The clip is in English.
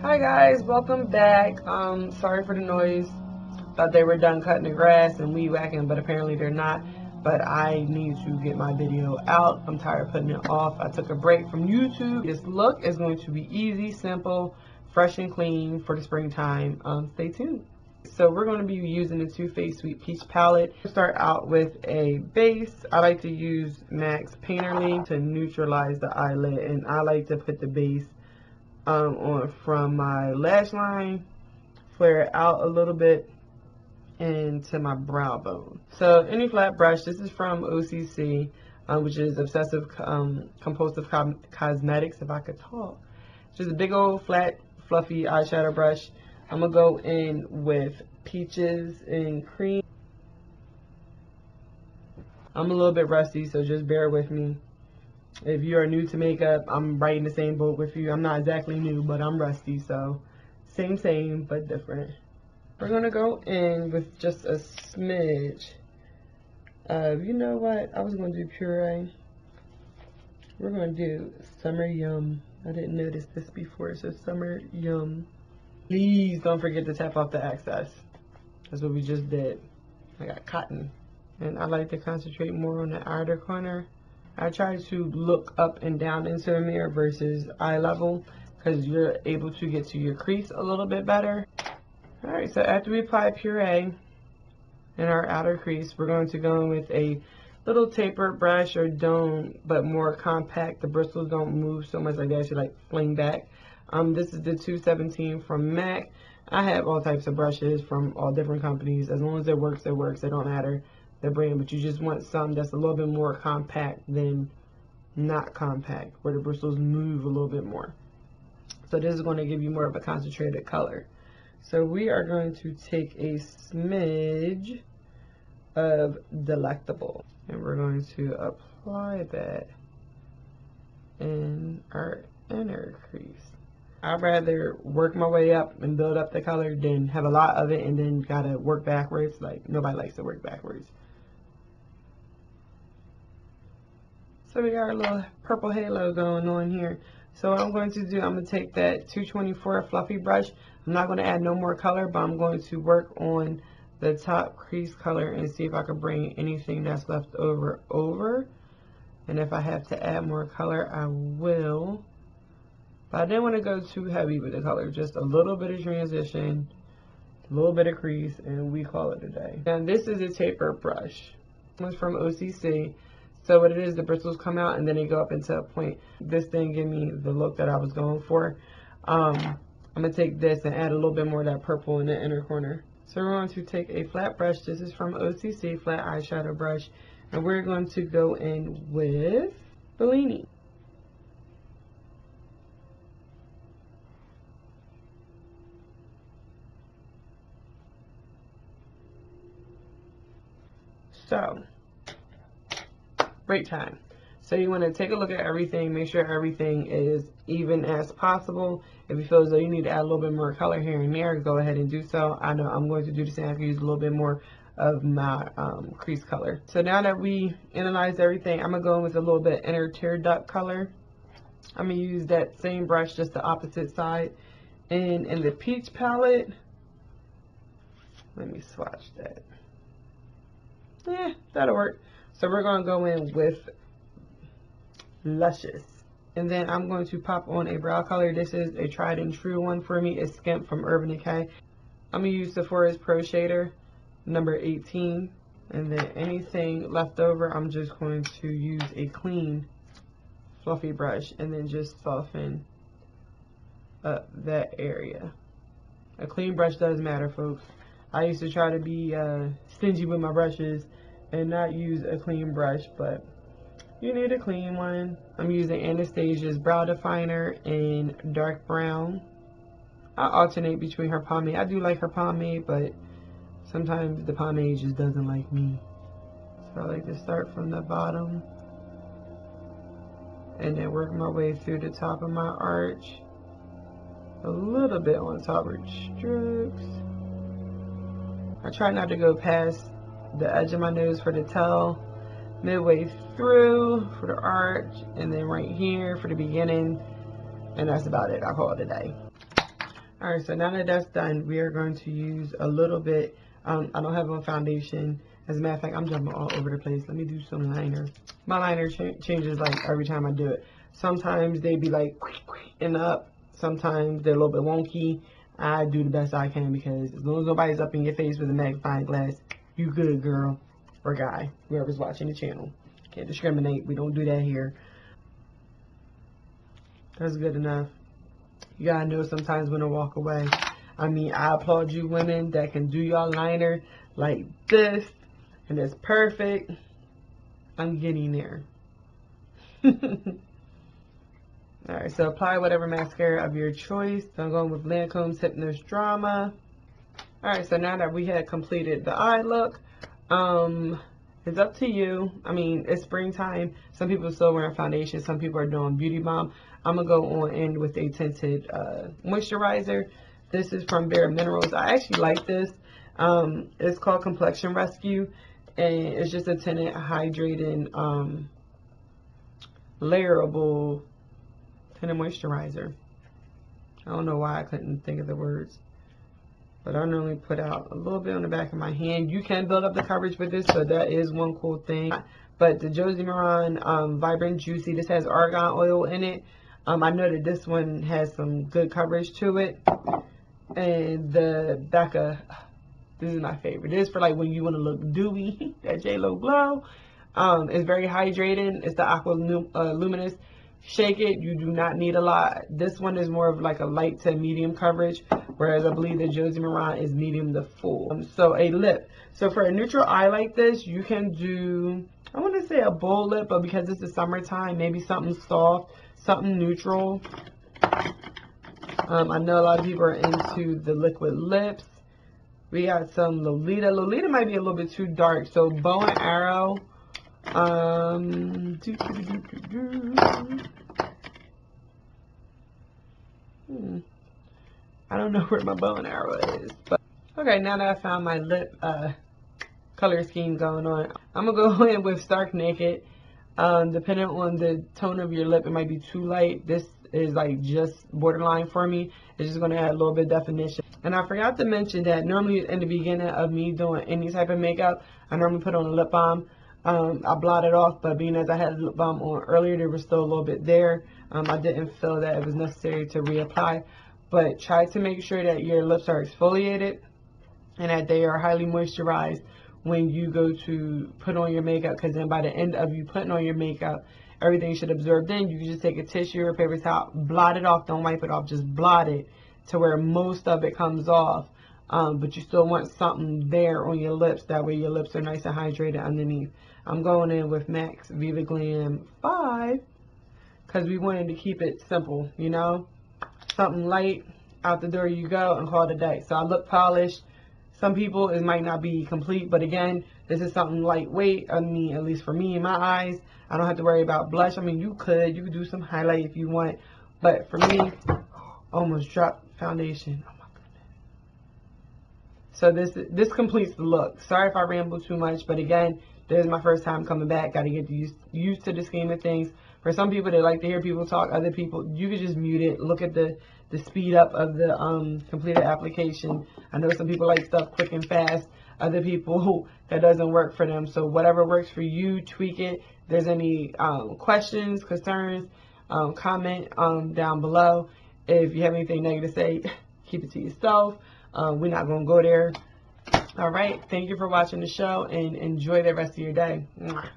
Hi guys, welcome back. Sorry for the noise. Thought they were done cutting the grass and weed whacking, but apparently they're not. But I need to get my video out. I'm tired of putting it off. I took a break from YouTube. This look is going to be easy, simple, fresh and clean for the springtime. Stay tuned. So we're going to be using the Too Faced Sweet Peach palette. Start out with a base. I like to use MAC's Painterly to neutralize the eyelid, and I like to put the base on from my lash line, flare it out a little bit into my brow bone. So any flat brush, this is from OCC, which is Obsessive Compulsive Cosmetics, if I could talk. Just a big old flat fluffy eyeshadow brush. I'm gonna go in with Peaches and Cream. I'm a little bit rusty, so just bear with me. If you are new to makeup, I'm right in the same boat with you. I'm not exactly new, but I'm rusty, so same, but different. We're going to go in with just a smidge of, you know what, I was going to do puree. We're going to do Summer Yum. I didn't notice this before, so Summer Yum. Please don't forget to tap off the excess. That's what we just did. I got cotton. And I like to concentrate more on the outer corner. I try to look up and down into the mirror versus eye level, because you're able to get to your crease a little bit better. Alright, so after we apply puree in our outer crease, we're going to go in with a little tapered brush or dome, but more compact. The bristles don't move so much, like they actually like fling back. This is the 217 from MAC. I have all types of brushes from all different companies. As long as it works, it works. It don't matter the brand, but you just want some that's a little bit more compact than not compact, where the bristles move a little bit more. So this is going to give you more of a concentrated color. So we are going to take a smidge of Delectable, and we're going to apply that in our inner crease. I'd rather work my way up and build up the color than have a lot of it and then gotta work backwards. Like, nobody likes to work backwards. So we got our little purple halo going on here. So what I'm going to do, I'm going to take that 224 fluffy brush. I'm not going to add no more color, but I'm going to work on the top crease color and see if I can bring anything that's left over. And if I have to add more color, I will. But I didn't want to go too heavy with the color. Just a little bit of transition, a little bit of crease, and we call it a day. Now this is a taper brush. It's from OCC. So what it is, the bristles come out and then they go up into a point. This didn't give me the look that I was going for. I'm going to take this and add a little bit more of that purple in the inner corner. So we're going to take a flat brush. This is from OCC, flat eyeshadow brush. And we're going to go in with Bellini. So, break time. So you want to take a look at everything, make sure everything is even as possible. If you feel as though you need to add a little bit more color here and there, go ahead and do so. I know I'm going to do the same. I can use a little bit more of my crease color. So now that we analyzed everything, I'm going to go in with a little bit inner tear duct color. I'm going to use that same brush, just the opposite side. And in the peach palette, let me swatch that. Yeah, that'll work. So we're going to go in with Luscious. And then I'm going to pop on a brow color. This is a tried and true one for me. It's Skimp from Urban Decay. I'm going to use Sephora's Pro Shader, number 18. And then anything left over, I'm just going to use a clean, fluffy brush and then just soften up that area. A clean brush does matter, folks. I used to try to be stingy with my brushes and not use a clean brush, but you need a clean one. I'm using Anastasia's Brow Definer in dark brown. I alternate between her pomade. I do like her pomade, but sometimes the pomade just doesn't like me. So I like to start from the bottom and then work my way through the top of my arch. A little bit on top of strokes. I try not to go past the edge of my nose for the tail. Midway through for the arch, and then right here for the beginning, and that's about it. I'll call it a day. Alright, so now that that's done, we are going to use a little bit. I don't have on foundation. As a matter of fact, I'm jumping all over the place. Let me do some liner. My liner changes like every time I do it. Sometimes they be like and up. Sometimes they're a little bit wonky. I do the best I can because as long as nobody's up in your face with a magnifying glass, you good, girl or guy, whoever's watching the channel. Can't discriminate. We don't do that here. That's good enough. You gotta know sometimes when to walk away. I mean, I applaud you women that can do your liner like this, and it's perfect. I'm getting there. Alright, so apply whatever mascara of your choice. So I'm going with Lancome's Hypnose Drama. Alright, so now that we had completed the eye look, it's up to you. I mean, it's springtime. Some people are still wearing foundation. Some people are doing Beauty Bomb. I'm going to go on in with a tinted moisturizer. This is from Bare Minerals. I actually like this. It's called Complexion Rescue. And it's just a tinted, hydrating, layerable tinted moisturizer. I don't know why I couldn't think of the words. But I normally put out a little bit on the back of my hand. You can build up the coverage with this, so that is one cool thing. But the Josie Maran Vibrant Juicy, this has argan oil in it. I know that this one has some good coverage to it. And the Becca, this is my favorite. This is for like when you want to look dewy, that J-Lo glow. It's very hydrating. It's the Aqua Luminous. Shake it. You do not need a lot. This one is more of like a light to medium coverage, whereas I believe the Josie Maran is medium to full. So a lip. So for a neutral eye like this, you can do, I want to say a bold lip, but because it's the summertime, maybe something soft, something neutral. I know a lot of people are into the liquid lips. We got some Lolita. Lolita might be a little bit too dark, so bow and arrow. I don't know where my bow and arrow is, but okay, now that I found my lip color scheme going on, I'm gonna go in with Stark Naked. Depending on the tone of your lip, it might be too light. This is like just borderline for me. It's just gonna add a little bit of definition. And I forgot to mention that normally in the beginning of me doing any type of makeup, I normally put on a lip balm. I blotted off, but being as I had a lip balm on earlier, there was still a little bit there. I didn't feel that it was necessary to reapply, but try to make sure that your lips are exfoliated and that they are highly moisturized when you go to put on your makeup, because then by the end of you putting on your makeup, everything should absorb. Then you can just take a tissue or paper towel, blot it off, don't wipe it off, just blot it to where most of it comes off. But you still want something there on your lips, that way your lips are nice and hydrated underneath. I'm going in with MAC's Viva Glam 5 because we wanted to keep it simple, you know, something light, out the door you go, and call it a day. So I look polished. Some people, it might not be complete, but again, this is something lightweight. I mean, at least for me, in my eyes, I don't have to worry about blush. I mean, you could do some highlight if you want, but for me, almost dropped foundation. Oh my goodness. So this completes the look. Sorry if I ramble too much, but again, this is my first time coming back. Got to get used to the scheme of things. For some people, they like to hear people talk. Other people, you can just mute it. Look at the speed up of the completed application. I know some people like stuff quick and fast. Other people, that doesn't work for them. So whatever works for you, tweak it. If there's any questions, concerns, comment down below. If you have anything negative to say, keep it to yourself. We're not going to go there. All right. Thank you for watching the show, and enjoy the rest of your day. Mwah.